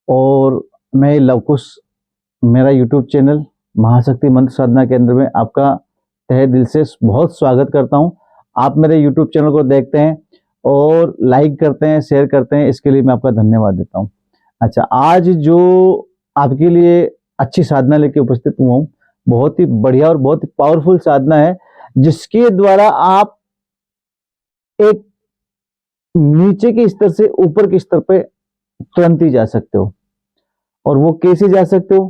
और मैं लवकुश, मेरा यूट्यूब चैनल महाशक्ति मंत्र साधना केंद्र में आपका तहे दिल से बहुत स्वागत करता हूं। आप मेरे यूट्यूब चैनल को देखते हैं और लाइक करते हैं, शेयर करते हैं, इसके लिए मैं आपका धन्यवाद देता हूं। अच्छा, आज जो आपके लिए अच्छी साधना लेके उपस्थित हुआ हूं, बहुत ही बढ़िया और बहुत ही पावरफुल साधना है, जिसके द्वारा आप एक नीचे के स्तर से ऊपर के स्तर पे तुरंत ही जा सकते हो। और वो कैसे जा सकते हो?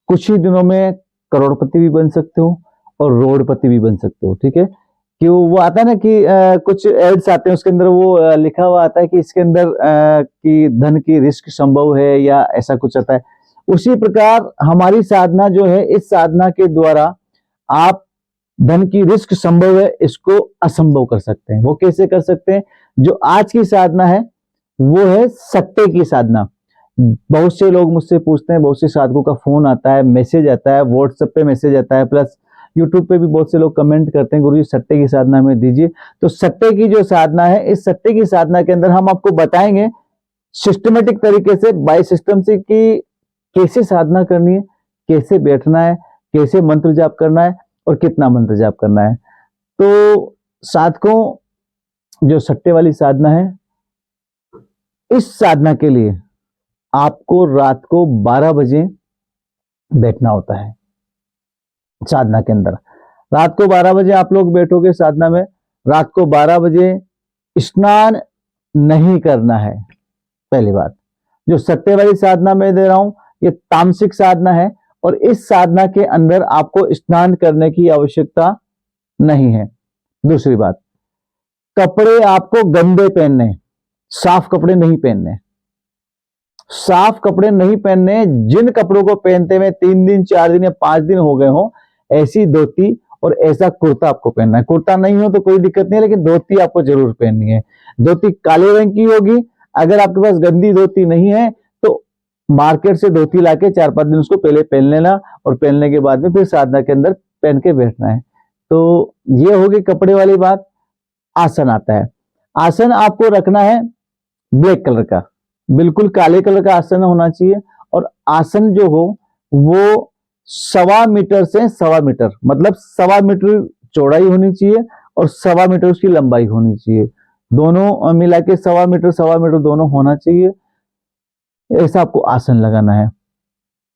कुछ ही दिनों में करोड़पति भी बन सकते हो और रोडपति भी बन सकते हो। ठीक है, कि वो आता है ना कि कुछ एड्स आते हैं, उसके अंदर वो लिखा हुआ आता है कि इसके अंदर कि धन की रिस्क संभव है या ऐसा कुछ आता है। उसी प्रकार हमारी साधना जो है, इस साधना के द्वारा आप धन की रिस्क संभव है, इसको असंभव कर सकते हैं। वो कैसे कर सकते हैं? जो आज की साधना है वो है सट्टे की साधना। बहुत से लोग मुझसे पूछते हैं, बहुत से साधकों का फोन आता है, मैसेज आता है, व्हाट्सएप पे मैसेज आता है, प्लस यूट्यूब पे भी बहुत से लोग कमेंट करते हैं, गुरुजी सट्टे की साधना हमें दीजिए। तो सट्टे की जो साधना है, इस सट्टे की साधना के अंदर हम आपको बताएंगे सिस्टमेटिक तरीके से, बाय सिस्टम से, कि कैसे साधना करनी है, कैसे बैठना है, कैसे मंत्र जाप करना है और कितना मंत्र जाप करना है। तो साधकों, जो सट्टे वाली साधना है, इस साधना के लिए आपको रात को 12 बजे बैठना होता है। साधना के अंदर रात को 12 बजे आप लोग बैठोगे साधना में। रात को 12 बजे स्नान नहीं करना है। पहली बात, जो सट्टे वाली साधना में दे रहा हूं, ये तामसिक साधना है और इस साधना के अंदर आपको स्नान करने की आवश्यकता नहीं है। दूसरी बात, कपड़े आपको गंदे पहनने, साफ कपड़े नहीं पहनने। साफ कपड़े नहीं पहनने। जिन कपड़ों को पहनते हुए 3 दिन 4 दिन या 5 दिन हो गए हो, ऐसी धोती और ऐसा कुर्ता आपको पहनना है। कुर्ता नहीं हो तो कोई दिक्कत नहीं है, लेकिन धोती आपको जरूर पहननी है। धोती काले रंग की होगी। अगर आपके पास गंदी धोती नहीं है तो मार्केट से धोती लाके 4-5 दिन उसको पहले पहन लेना और पहनने के बाद में फिर साधना के अंदर पहन के बैठना है। तो ये होगी कपड़े वाली बात। आसन आता है। आसन आपको रखना है ब्लैक कलर का, बिल्कुल काले कलर का आसन होना चाहिए। और आसन जो हो वो 1.25 मीटर से 1.25 मीटर, मतलब 1.25 मीटर चौड़ाई होनी चाहिए और 1.25 मीटर उसकी लंबाई होनी चाहिए। दोनों मिला के 1.25 मीटर दोनों होना चाहिए। ऐसा आपको आसन लगाना है।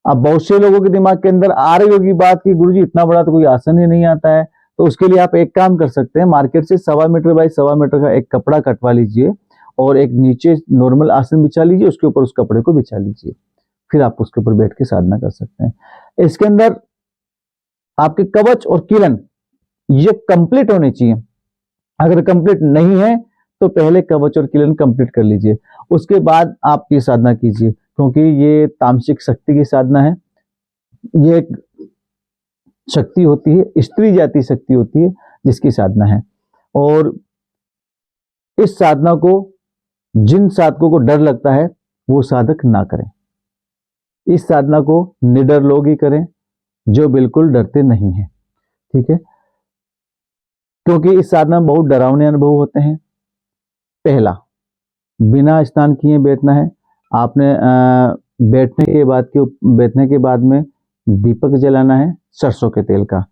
अब बहुत से लोगों के दिमाग के अंदर आ रही होगी बात कि गुरुजी इतना बड़ा तो कोई आसन ही नहीं आता है। तो उसके लिए आप एक काम कर सकते हैं, मार्केट से 1.25 मीटर बाई 1.25 मीटर का एक कपड़ा कटवा लीजिए और एक नीचे नॉर्मल आसन बिछा लीजिए, उसके ऊपर उस कपड़े को बिछा लीजिए, फिर आप उसके ऊपर बैठ के साधना कर सकते हैं। इसके अंदर आपके कवच और किरण ये कंप्लीट होने चाहिए। अगर कंप्लीट नहीं है तो पहले कवच और किरण कंप्लीट कर लीजिए, उसके बाद आप ये साधना कीजिए, क्योंकि ये तामसिक शक्ति की साधना है। ये एक शक्ति होती है, स्त्री जाति शक्ति होती है, जिसकी साधना है। और इस साधना को जिन साधकों को डर लगता है वो साधक ना करें। इस साधना को निडर लोग ही करें, जो बिल्कुल डरते नहीं हैं। ठीक है, क्योंकि इस साधना में बहुत डरावने अनुभव होते हैं। पहला, बिना स्नान किए बैठना है। आपने बैठने के बाद में दीपक जलाना है सरसों के तेल का।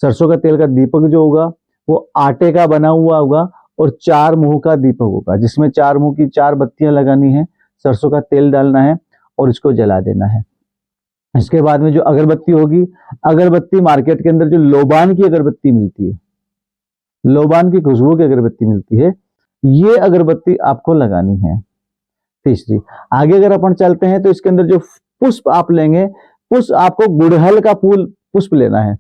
सरसों का तेल का दीपक जो होगा वो आटे का बना हुआ होगा और 4 मुंह का दीपक होगा, जिसमें 4 मुंह की 4 बत्तियां लगानी है। सरसों का तेल डालना है और इसको जला देना है। इसके बाद में जो अगरबत्ती होगी, अगरबत्ती मार्केट के अंदर जो लोबान की अगरबत्ती मिलती है, लोबान की खुशबू की अगरबत्ती मिलती है, ये अगरबत्ती आपको लगानी है। तीसरी, आगे अगर अपन चलते हैं तो इसके अंदर जो पुष्प आप लेंगे, पुष्प आपको गुड़हल का पुष्प लेना है।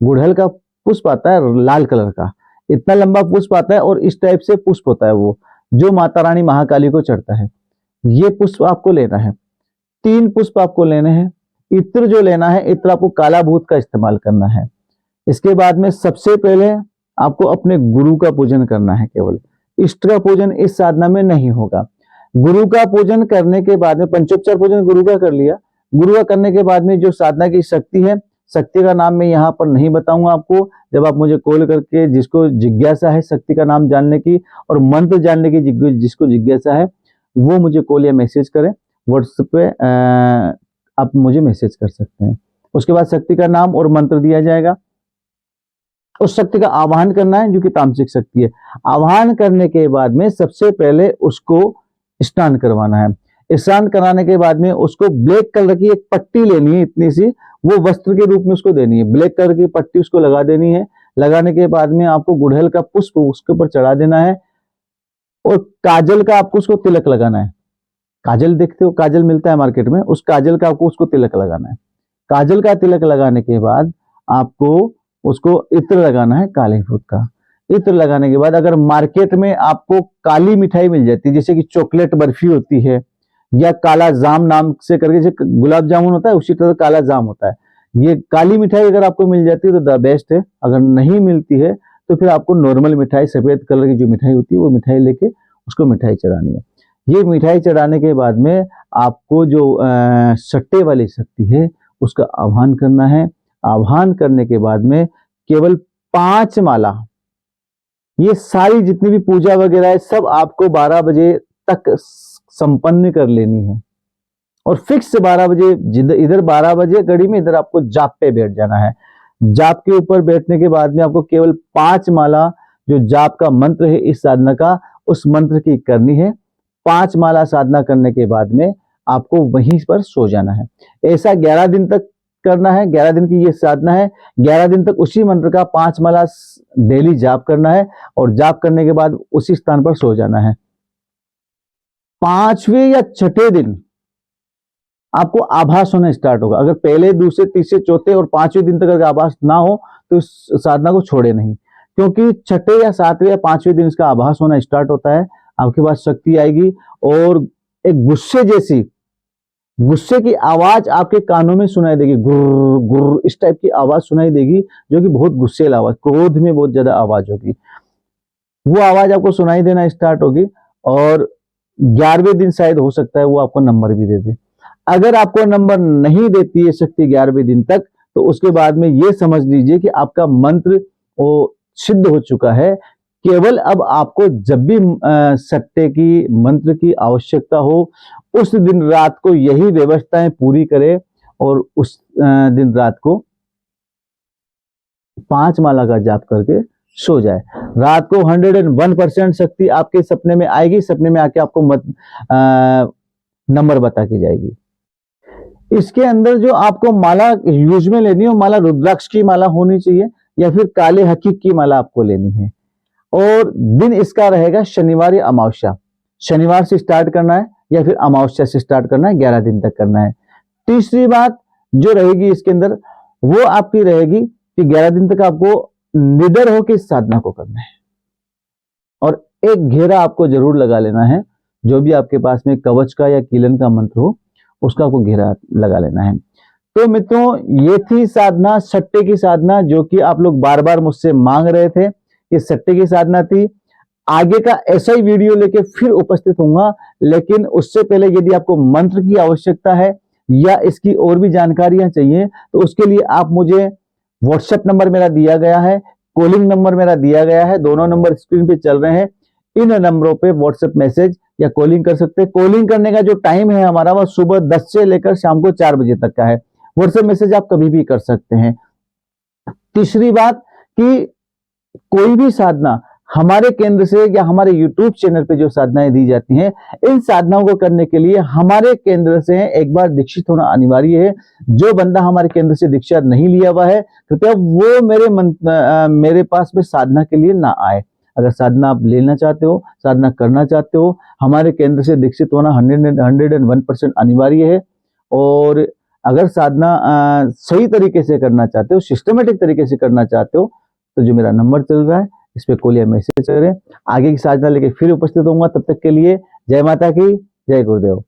गुड़हल का पुष्प आता है लाल कलर का, इतना लंबा पुष्प आता है और इस टाइप से पुष्प होता है, वो जो माता रानी महाकाली को चढ़ता है। ये पुष्प आपको लेना है। 3 पुष्प आपको लेने हैं। इत्र जो लेना है, इत्र आपको काला भूत का इस्तेमाल करना है। इसके बाद में सबसे पहले आपको अपने गुरु का पूजन करना है। केवल इष्ट का पूजन इस साधना में नहीं होगा। गुरु का पूजन करने के बाद में, पंचोपचार पूजन गुरु का कर लिया, गुरु का करने के बाद में जो साधना की शक्ति है, शक्ति का नाम मैं यहाँ पर नहीं बताऊंगा आपको। जब आप मुझे कॉल करके, जिसको जिज्ञासा है शक्ति का नाम जानने की और मंत्र जानने की जिसको जिज्ञासा है, वो मुझे कॉल या मैसेज करें व्हाट्सएप पे आप मुझे मैसेज कर सकते हैं। उसके बाद शक्ति का नाम और मंत्र दिया जाएगा। उस शक्ति का आवाहन करना है जो कि तामसिक शक्ति है। आवाहन करने के बाद में सबसे पहले उसको स्नान करवाना है। स्नान कराने के बाद में उसको ब्लैक कलर की एक पट्टी लेनी है, इतनी सी, वो वस्त्र के रूप में उसको देनी है। ब्लैक कलर की पट्टी उसको लगा देनी है। लगाने के बाद में आपको गुड़हल का पुष्प उसके ऊपर चढ़ा देना है और काजल का आपको उसको तिलक लगाना है। काजल देखते हो, काजल मिलता है मार्केट में, उस काजल का आपको उसको तिलक लगाना है। काजल का तिलक लगाने के बाद आपको उसको इत्र लगाना है काले फूट का। इत्र लगाने के बाद अगर मार्केट में आपको काली मिठाई मिल जाती है, जैसे कि चॉकलेट बर्फी होती है या काला जाम नाम से करके, जैसे गुलाब जामुन होता है उसी तरह काला जाम होता है, ये काली मिठाई अगर आपको मिल जाती है तो द बेस्ट है। अगर नहीं मिलती है तो फिर आपको नॉर्मल मिठाई, सफेद कलर की जो मिठाई होती है वो मिठाई लेके उसको मिठाई चढ़ानी है। ये मिठाई चढ़ाने के बाद में आपको जो सट्टे वाली शक्ति है उसका आह्वान करना है। आह्वान करने के बाद में केवल 5 माला, ये सारी जितनी भी पूजा वगैरह है सब आपको 12 बजे तक संपन्न कर लेनी है। और फिक्स 12 बजे, इधर 12 बजे घड़ी में इधर आपको जाप पे बैठ जाना है। जाप के ऊपर बैठने के बाद में आपको केवल 5 माला जो जाप का मंत्र है इस साधना का, उस मंत्र की करनी है। 5 माला साधना करने के बाद में आपको वहीं पर सो जाना है। ऐसा 11 दिन तक करना है। 11 दिन की ये साधना है। 11 दिन तक उसी मंत्र का 5 माला डेली जाप करना है और जाप करने के बाद उसी स्थान पर सो जाना है। 5वें या 6ठे दिन आपको आभास होना स्टार्ट होगा। अगर पहले, दूसरे, तीसरे, चौथे और 5वें दिन तक अगर आभास ना हो तो इस साधना को छोड़े नहीं, क्योंकि 6ठे या 7वें या 5वें दिन इसका आभास होना स्टार्ट होता है। आपके पास शक्ति आएगी और एक गुस्से जैसी, गुस्से की आवाज आपके कानों में सुनाई देगी, गुर्र गुर्र इस टाइप की आवाज सुनाई देगी, जो कि बहुत गुस्सेल आवाज, क्रोध में बहुत ज्यादा आवाज होगी। वो आवाज आपको सुनाई देना स्टार्ट होगी और 11वें दिन शायद हो सकता है वो आपको नंबर भी दे दे। अगर आपको नंबर नहीं देती है शक्ति 11वें दिन तक, तो उसके बाद में ये समझ लीजिए कि आपका मंत्र वो सिद्ध हो चुका है। केवल अब आपको जब भी सट्टे की मंत्र की आवश्यकता हो, उस दिन रात को यही व्यवस्थाएं पूरी करें और उस दिन रात को 5 माला का जाप करके सो जाए। रात को 101% शक्ति आपके सपने में आएगी। सपने में आके आपको नंबर बता के जाएगी। इसके अंदर जो आपको माला यूज में लेनी है, माला रुद्राक्ष की माला होनी चाहिए या फिर काले हकीक की माला आपको लेनी है। और दिन इसका रहेगा शनिवार या अमावस्या। शनिवार से स्टार्ट करना है या फिर अमावस्या से स्टार्ट करना है, 11 दिन तक करना है। तीसरी बात जो रहेगी इसके अंदर वो आपकी रहेगी कि 11 दिन तक आपको निडर होकर इस साधना को करना है और एक घेरा आपको जरूर लगा लेना है। जो भी आपके पास में कवच का या कीलन का मंत्र हो उसका आपको घेरा लगा लेना है। तो मित्रों, ये थी साधना, सट्टे की साधना, जो कि आप लोग बार बार मुझसे मांग रहे थे। ये सट्टे की साधना थी। आगे का ऐसा ही वीडियो लेके फिर उपस्थित होऊंगा, लेकिन उससे पहले यदि आपको मंत्र की आवश्यकता है या इसकी और भी जानकारियां चाहिए तो उसके लिए आप मुझे व्हाट्सएप नंबर मेरा दिया गया है, कॉलिंग नंबर मेरा दिया गया है, दोनों नंबर स्क्रीन पे चल रहे हैं। इन नंबरों पे व्हाट्सएप मैसेज या कॉलिंग कर सकते हैं। कॉलिंग करने का जो टाइम है हमारा वह सुबह 10 से लेकर शाम को 4 बजे तक का है। व्हाट्सएप मैसेज आप कभी भी कर सकते हैं। तीसरी बात कि कोई भी साधना हमारे केंद्र से या हमारे YouTube चैनल पे जो साधनाएं दी जाती हैं, इन साधनाओं को करने के लिए हमारे केंद्र से एक बार दीक्षित होना अनिवार्य है। जो बंदा हमारे केंद्र से दीक्षा नहीं लिया हुआ है, कृपया वो मेरे पास में साधना के लिए ना आए। अगर साधना आप लेना चाहते हो, साधना करना चाहते हो, हमारे केंद्र से दीक्षित होना 101% अनिवार्य है। और अगर साधना सही तरीके से करना चाहते हो, सिस्टमेटिक तरीके से करना चाहते हो, तो जो मेरा नंबर चल रहा है इस पे कॉल या मैसेज करें। आगे की साधना लेके फिर उपस्थित होऊंगा। तब तक के लिए जय माता की, जय गुरुदेव।